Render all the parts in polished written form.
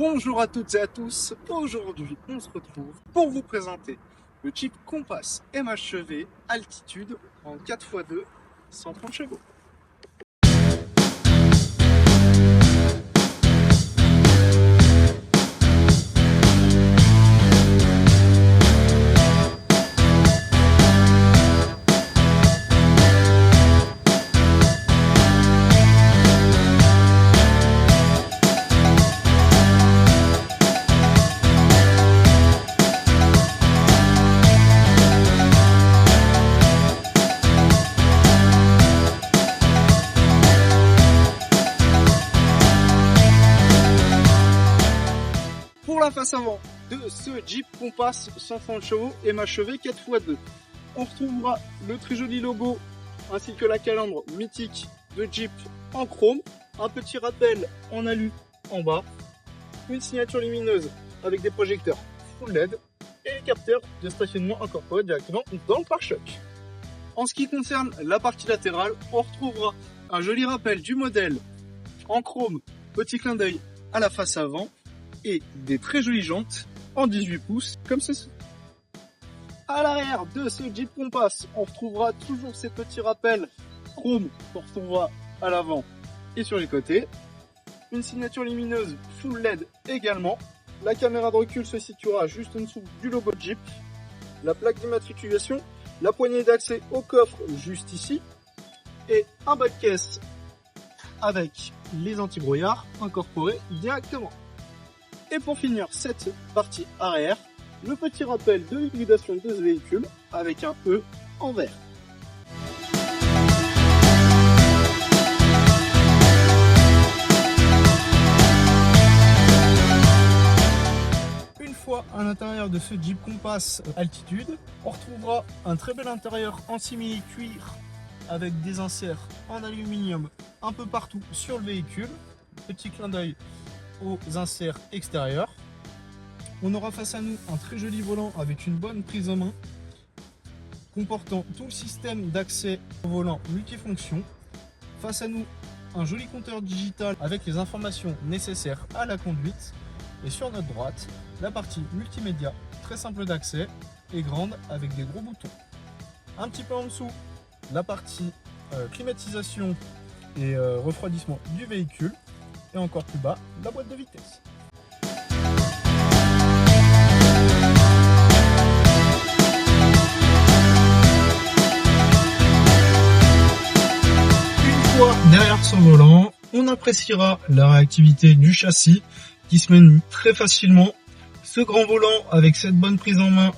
Bonjour à toutes et à tous, aujourd'hui on se retrouve pour vous présenter le Jeep Compass MHEV Altitude en 4x2 130 chevaux. Pour la face avant de ce Jeep Compass 130 chevaux MHEV 4x2, on retrouvera le très joli logo ainsi que la calandre mythique de Jeep en chrome, un petit rappel en alu en bas, une signature lumineuse avec des projecteurs full LED et les capteurs de stationnement incorporés directement dans le pare-choc. En ce qui concerne la partie latérale, on retrouvera un joli rappel du modèle en chrome, petit clin d'œil à la face avant, et des très jolies jantes en 18 pouces comme ceci. À l'arrière de ce Jeep Compass, on retrouvera toujours ces petits rappels chrome qu'on retrouvera à l'avant et sur les côtés. Une signature lumineuse full LED également. La caméra de recul se situera juste en dessous du logo Jeep. La plaque d'immatriculation, la poignée d'accès au coffre juste ici et un bas de caisse avec les anti-brouillard incorporés directement. Et pour finir cette partie arrière, le petit rappel de l'hybridation de ce véhicule avec un E en vert. Une fois à l'intérieur de ce Jeep Compass Altitude, on retrouvera un très bel intérieur en simili-cuir avec des inserts en aluminium un peu partout sur le véhicule. Petit clin d'œil aux inserts extérieurs. On aura face à nous un très joli volant avec une bonne prise en main comportant tout le système d'accès au volant multifonction. Face à nous un joli compteur digital avec les informations nécessaires à la conduite, et sur notre droite la partie multimédia très simple d'accès et grande avec des gros boutons. Un petit peu en dessous la partie climatisation et refroidissement du véhicule. Et encore plus bas, la boîte de vitesse. Une fois derrière son volant, on appréciera la réactivité du châssis qui se mène très facilement. Ce grand volant avec cette bonne prise en main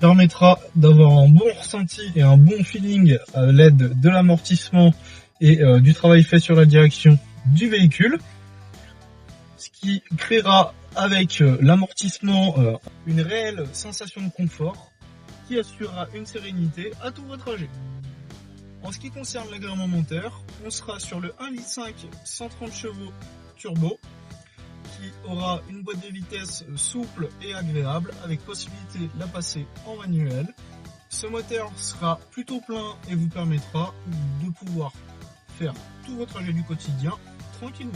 permettra d'avoir un bon ressenti et un bon feeling à l'aide de l'amortissement et du travail fait sur la direction du véhicule. Ce qui créera avec l'amortissement une réelle sensation de confort qui assurera une sérénité à tout votre trajet. En ce qui concerne l'agrément moteur, on sera sur le 1,5 litre 130 chevaux turbo qui aura une boîte de vitesse souple et agréable avec possibilité de la passer en manuel. Ce moteur sera plutôt plein et vous permettra de pouvoir faire tout votre trajet du quotidien tranquillement.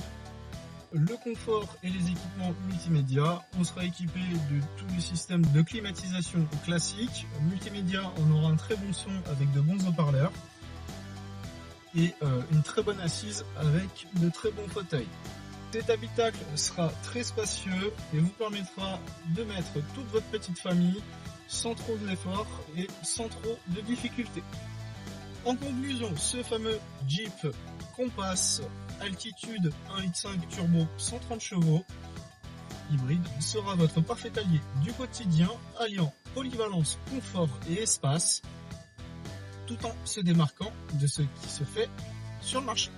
Le confort et les équipements multimédia, on sera équipé de tous les systèmes de climatisation classiques. Multimédia, on aura un très bon son avec de bons haut-parleurs et une très bonne assise avec de très bons fauteuils. Cet habitacle sera très spacieux et vous permettra de mettre toute votre petite famille sans trop d'efforts et sans trop de difficultés. En conclusion, ce fameux Jeep Compass Altitude 1,5 litre turbo 130 chevaux hybride sera votre parfait allié du quotidien, alliant polyvalence, confort et espace, tout en se démarquant de ce qui se fait sur le marché.